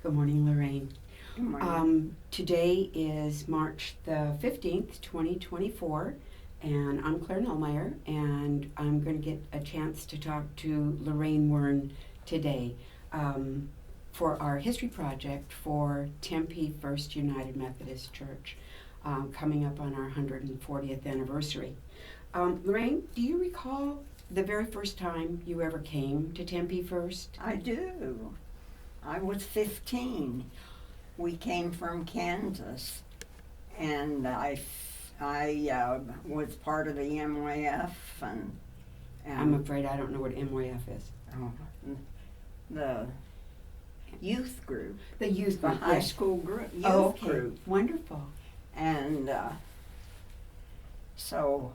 Good morning, Lorraine. Good morning. Today is March the 15th, 2024, and I'm Claire Nellmeyer, and I'm going to get a chance to talk to Lorraine Wearne today for our history project for Tempe First United Methodist Church, coming up on our 140th anniversary. Lorraine, do you recall the very first time you ever came to Tempe First? I do. I was 15. We came from Kansas, and I was part of the MYF and I'm afraid I don't know what MYF is. The youth group, The youth the group, high yes. school group, youth Oh, okay. group, Wonderful. and so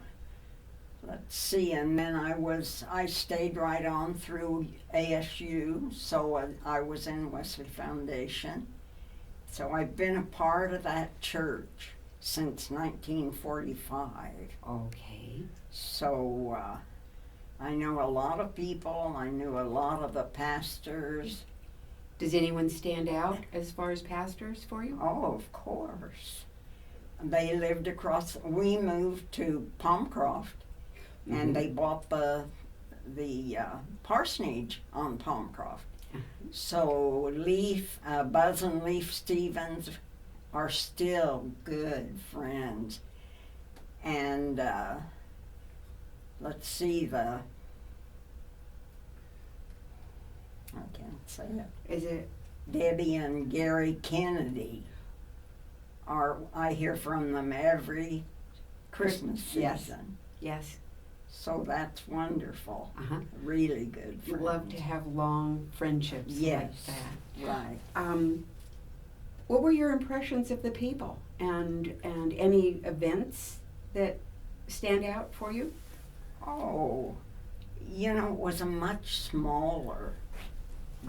let's see. And then I stayed right on through ASU, so I was in Wesley Foundation. So I've been a part of that church since 1945. Okay. So I know a lot of people. I knew a lot of the pastors. Does anyone stand out as far as pastors for you? Oh, of course. They lived across. We moved to Palmcroft, and they bought the parsonage on Palmcroft. So Buzz and Leaf Stevens are still good friends. And let's see, I can't say it. Is it? Debbie and Gary Kennedy I hear from them every Christmas Yes. season. Yes. So that's wonderful. Uh-huh. Really good You friends. love to have long friendships Yes. like that. Right. What were your impressions of the people and any events that stand out for you? Oh, it was a much smaller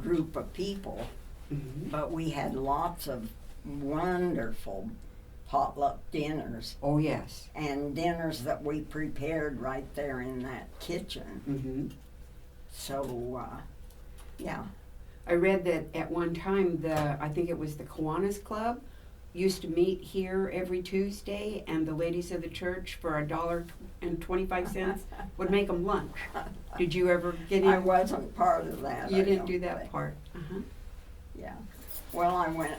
group of people, Mm-hmm. but we had lots of wonderful potluck dinners, Oh, yes. and dinners that we prepared right there in that kitchen. Mm-hmm. So, yeah. I read that at one time I think it was the Kiwanis Club used to meet here every Tuesday, and the ladies of the church for $1.25 would make them lunch. Did you ever get in? I wasn't part of that. You I didn't don't do that think. part. Uh-huh. Yeah. Well, I went,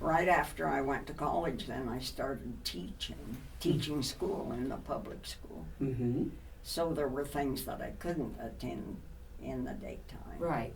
right after I went to college, then I started teaching school in the public school. Mm-hmm. So there were things that I couldn't attend in the daytime. Right.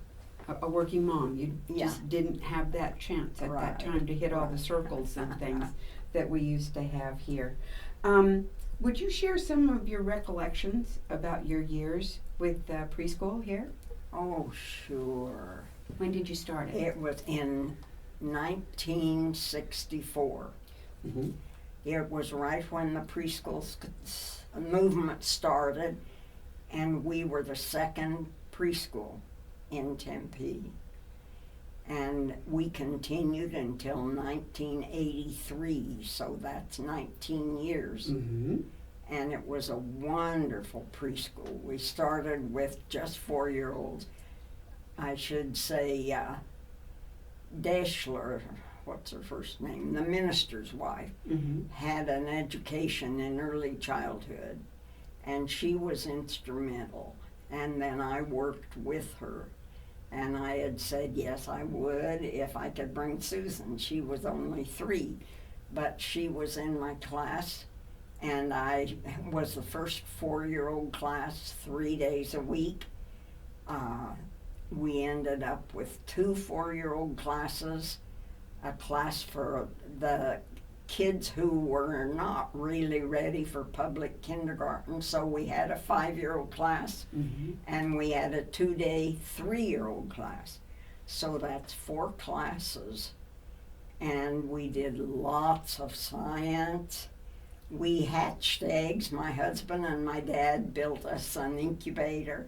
A working mom, you Yeah. just didn't have that chance at that Right. time to hit all the Right. circles and things that we used to have here. Would you share some of your recollections about your years with preschool here? Oh, sure. When did you start it? It was in 1964. Mm-hmm. It was right when the preschool movement started, and we were the second preschool in Tempe. And we continued until 1983, so that's 19 years. Mm-hmm. And it was a wonderful preschool. We started with just 4-year-olds. I should say Deschler, what's her first name? The minister's wife, Mm-hmm. had an education in early childhood, and she was instrumental. And then I worked with her, and I had said yes, I would if I could bring Susan. She was only 3, but she was in my class, and I was the first 4-year-old class 3 days a week. We ended up with 2 4-year-old classes, a class for the kids who were not really ready for public kindergarten, so we had a 5-year-old class, Mm-hmm. and we had a 2-day 3-year-old class. So that's 4 classes, and we did lots of science. We hatched eggs. My husband and my dad built us an incubator,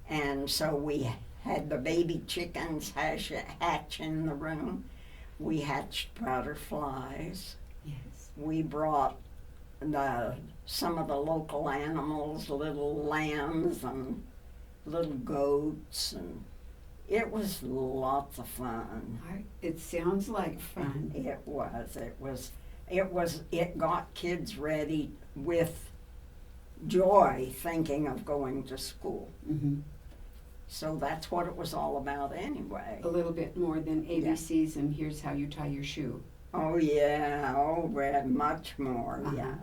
and so we had the baby chickens hatch in the room. We hatched butterflies. Yes. We brought some of the local animals, little lambs and little goats, and It was lots of fun. It sounds like fun. It got kids ready with joy thinking of going to school. Mm-hmm. So that's what it was all about anyway. A little bit more than ABCs and here's how you tie your shoe. Oh yeah, much more, Uh-huh. yeah.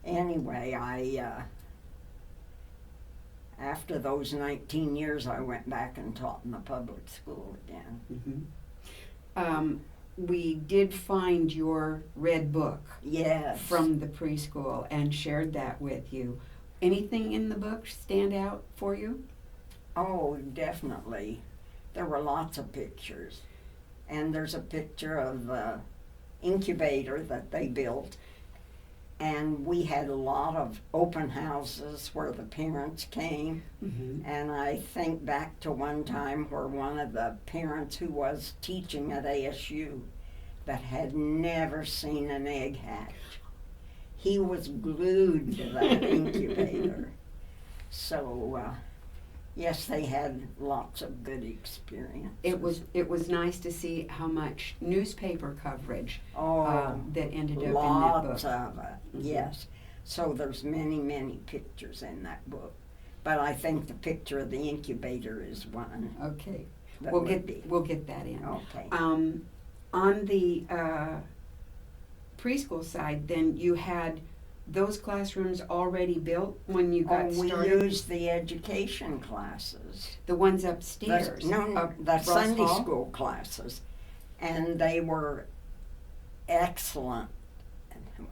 Anyway, after those 19 years, I went back and taught in the public school again. Mm-hmm. We did find your red book Yes. from the preschool and shared that with you. Anything in the book stand out for you? Oh, definitely. There were lots of pictures. And there's a picture of the incubator that they built. And we had a lot of open houses where the parents came. Mm-hmm. And I think back to one time where one of the parents who was teaching at ASU that had never seen an egg hatch. He was glued to that incubator. So, yes, they had lots of good experience. It was nice to see how much newspaper coverage Oh, that ended up in that lots book. of it, yes. So there's many, many pictures in that book. But I think the picture of the incubator is one. Okay, That we'll would be. get that in. Okay. On the preschool side, then you had those classrooms already built when you got we started. used the education classes. The ones upstairs. The Ross Sunday Hall? school classes. And they were excellent.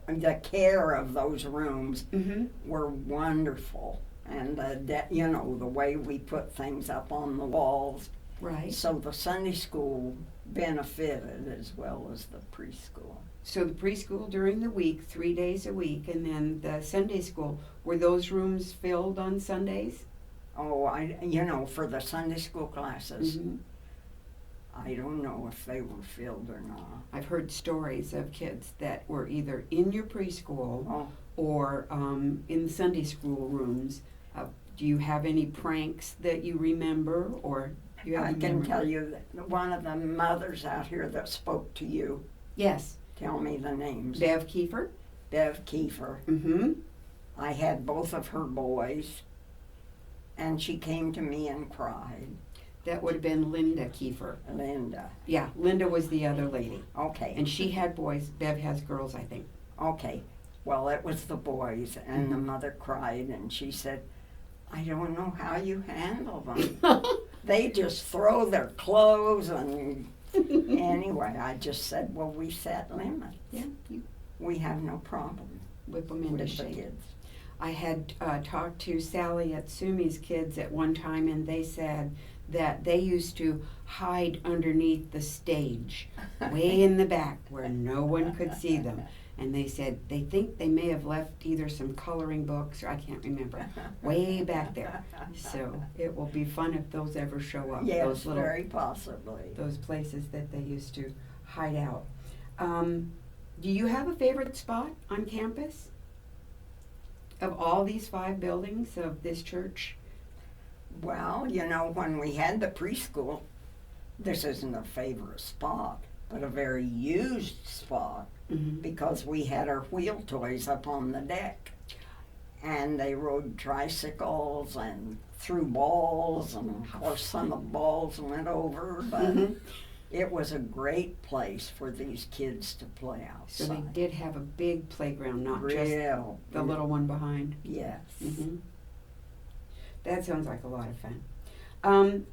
The care of those rooms Mm-hmm. were wonderful. And the way we put things up on the walls. Right. So the Sunday school benefited as well as the preschool. So the preschool during the week, 3 days a week, and then the Sunday school, were those rooms filled on Sundays? Oh, for the Sunday school classes, Mm-hmm. I don't know if they were filled or not. I've heard stories of kids that were either in your preschool Oh, or in the Sunday school rooms. Do you have any pranks that you remember, or you have I a can memory? tell you that one of the mothers out here that spoke to you, Yes, tell me the names. Bev Kiefer. Bev Kiefer. Mm-hmm. I had both of her boys, and she came to me and cried. That would have been Linda Kiefer. Linda. Yeah, Linda was the other lady, Okay. and she had boys. Bev has girls, I think. Okay. Well, it was the boys, and the mother cried, and she said, I don't know how you handle them. They just throw their clothes, and anyway, I just said, well, we set limits. Yeah, you We have no problem whip them into with the shape. kids. I had talked to Sally at Sumi's kids at one time, and they said that they used to hide underneath the stage, way in the back where no one could see them. And they said they think they may have left either some coloring books, or I can't remember, way back there. So it will be fun if those ever show up. Yes, those little, very possibly. those places that they used to hide out. Do you have a favorite spot on campus? Of all these 5 buildings of this church? Well, when we had the preschool, this isn't a favorite spot, but a very used spot, Mm-hmm. because we had our wheel toys up on the deck. And they rode tricycles and threw balls, and of course some of the balls went over, but Mm-hmm. it was a great place for these kids to play So they outside. did have a big playground, not just Real. the little one behind. Yes. Mm-hmm. That sounds like a lot of fun.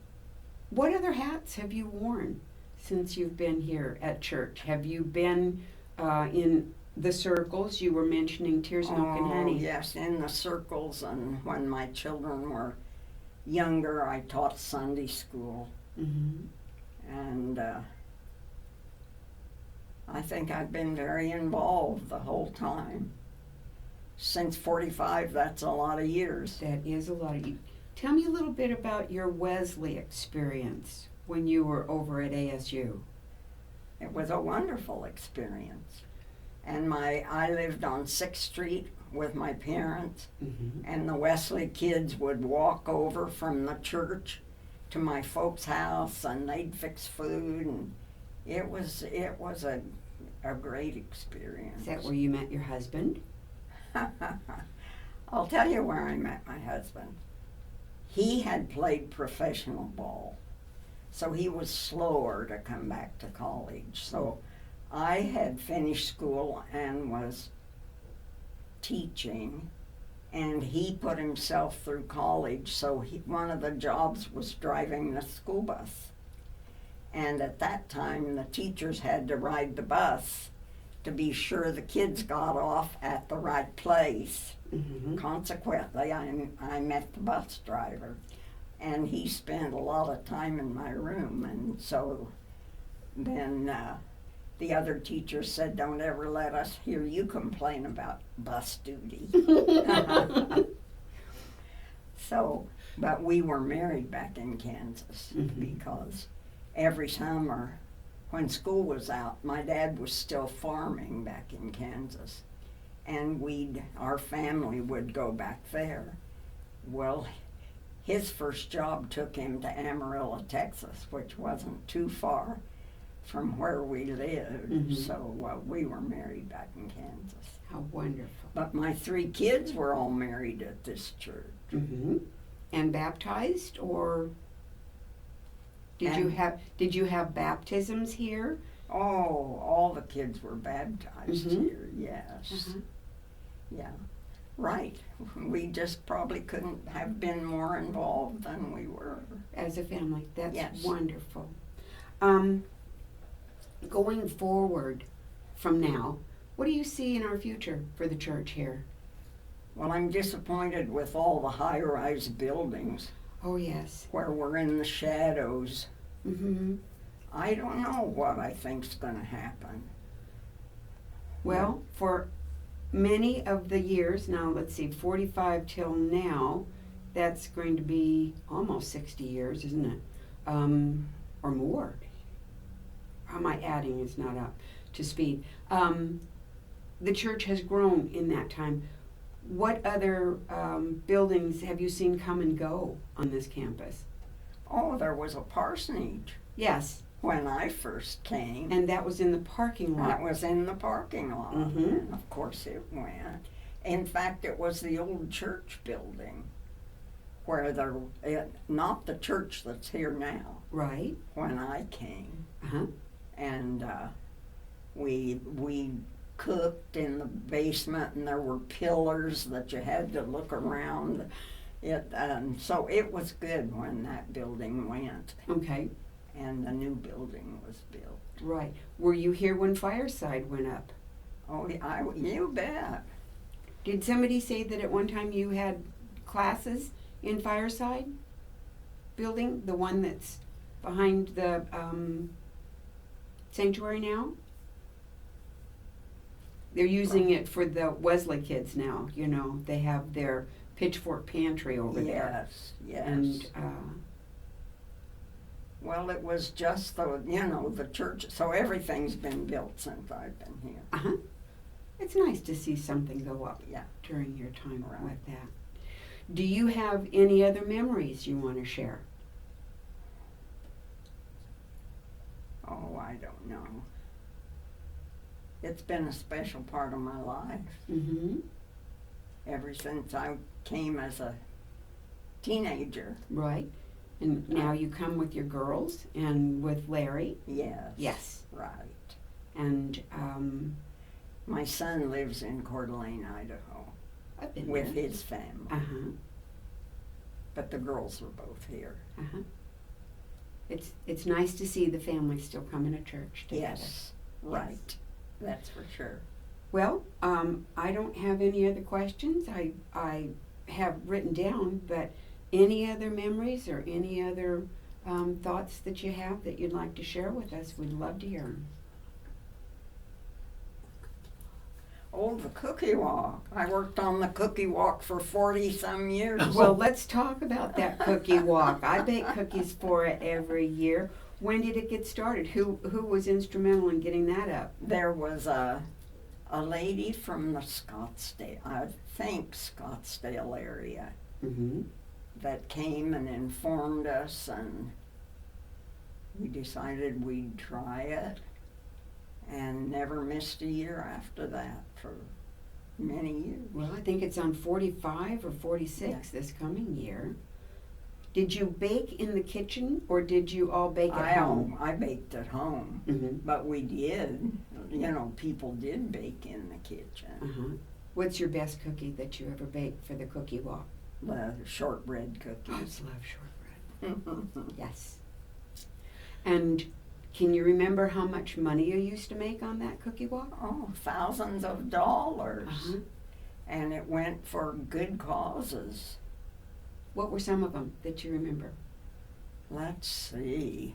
What other hats have you worn since you've been here at church? Have you been in the circles? You were mentioning Tears, Milk, and Honey. Yes, in the circles, and when my children were younger, I taught Sunday school, Mm-hmm. and I think I've been very involved the whole time. Since 45, that's a lot of years. That is a lot of you. Tell me a little bit about your Wesley experience when you were over at ASU. It was a wonderful experience. And I lived on 6th Street with my parents, Mm-hmm. and the Wesley kids would walk over from the church to my folks' house, and they'd fix food, and it was a great experience. Is that where you met your husband? I'll tell you where I met my husband. He had played professional ball, so he was slower to come back to college. So I had finished school and was teaching, and he put himself through college, so one of the jobs was driving the school bus. And at that time, the teachers had to ride the bus to be sure the kids got off at the right place. Mm-hmm. Consequently, I met the bus driver, and he spent a lot of time in my room, and so then the other teachers said, "Don't ever let us hear you complain about bus duty." So, but we were married back in Kansas because every summer when school was out, my dad was still farming back in Kansas, and our family would go back there. Well, his first job took him to Amarillo, Texas, which wasn't too far from where we lived. So we were married back in Kansas. How wonderful. But my 3 kids were all married at this church. And baptized, or did you have baptisms here? Oh, all the kids were baptized here, yes. Yeah, right. We just probably couldn't have been more involved than we were. As a family. That's Yes. wonderful. Going forward from now, what do you see in our future for the church here? Well, I'm disappointed with all the high-rise buildings Oh, yes. where we're in the shadows. I I don't know what I think's going to happen. Well, for many of the years, now let's see, 45 till now, that's going to be almost 60 years, isn't it? Or more. How am I adding? It's not up to speed. The church has grown in that time. What other buildings have you seen come and go on this campus? Oh, there was a parsonage Yes, when I first came. and that was in the parking lot. That was in the parking lot, and of course it went. In fact, it was the old church building where not the church that's here now, Right. when I came. Uh-huh. And we cooked in the basement, and there were pillars that you had to look around. So it was good when that building went, Okay. and the new building was built. Right. Were you here when Fireside went up? Oh, you bet. Did somebody say that at one time you had classes in Fireside building, the one that's behind the sanctuary now? They're using it for the Wesley kids now. You know, they have their pitchfork pantry over there. Yes. And Well, it was just the church. So everything's been built since I've been here. It's nice to see something go up Yeah. during your time Right. with that. Do you have any other memories you want to share? Oh, I don't know. It's been a special part of my life ever since I came as a teenager. Right. And now you come with your girls and with Larry. Yes. Yes. Right. And My son lives in Coeur d'Alene, Idaho, I've been with there. his family. Uh-huh. But the girls are both here. Uh-huh. It's nice to see the family still coming to church together. Yes. Right. That's for sure. Well, I don't have any other questions. I have written down, but any other memories or any other thoughts that you have that you'd like to share with us, we'd love to hear them. Oh, the cookie walk. I worked on the cookie walk for 40-some years. Well, let's talk about that cookie walk. I bake cookies for it every year. When did it get started? Who was instrumental in getting that up? There was a lady from the Scottsdale area, that came and informed us, and we decided we'd try it, and never missed a year after that for many years. Well, I think it's on 45 or 46 this coming year. Did you bake in the kitchen, or did you all bake at home? I baked at home, Mm-hmm. but we did, people did bake in the kitchen. Uh-huh. What's your best cookie that you ever baked for the cookie walk? The shortbread I cookies. love shortbread. Yes. And can you remember how much money you used to make on that cookie walk? Oh, thousands of dollars. Uh-huh. And it went for good causes. What were some of them that you remember? Let's see.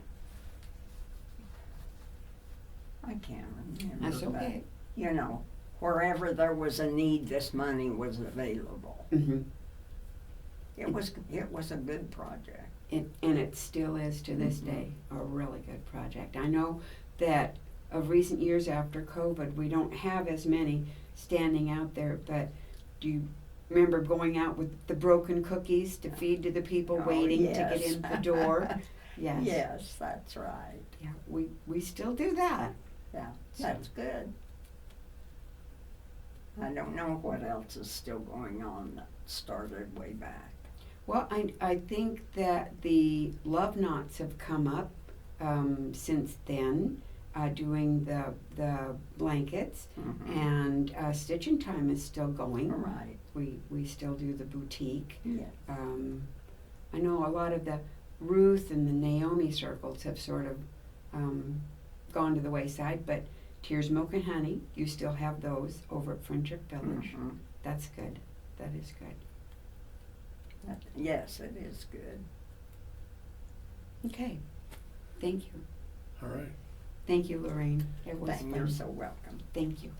I can't remember. That's okay. But, wherever there was a need, this money was available. Mm-hmm. It was a good project. And it still is to this day a really good project. I know that of recent years after COVID, we don't have as many standing out there, but do you remember going out with the broken cookies to feed to the people waiting to get in the door? Yes. Yes, that's right. Yeah, we still do that. Yeah, that's good. I don't know what else is still going on that started way back. Well, I think that the love knots have come up since then, doing the blankets, Mm-hmm. and Stitching Time is still going. Right. We still do the boutique. Yes. I know a lot of the Ruth and the Naomi circles have sort of gone to the wayside, but Tears, Milk and Honey, you still have those over at Friendship Village. Mm-hmm. That's good. That is good. Yes, it is good. Okay. Thank you. All right. Thank you, Lorraine. It was fun. You're so welcome. Thank you.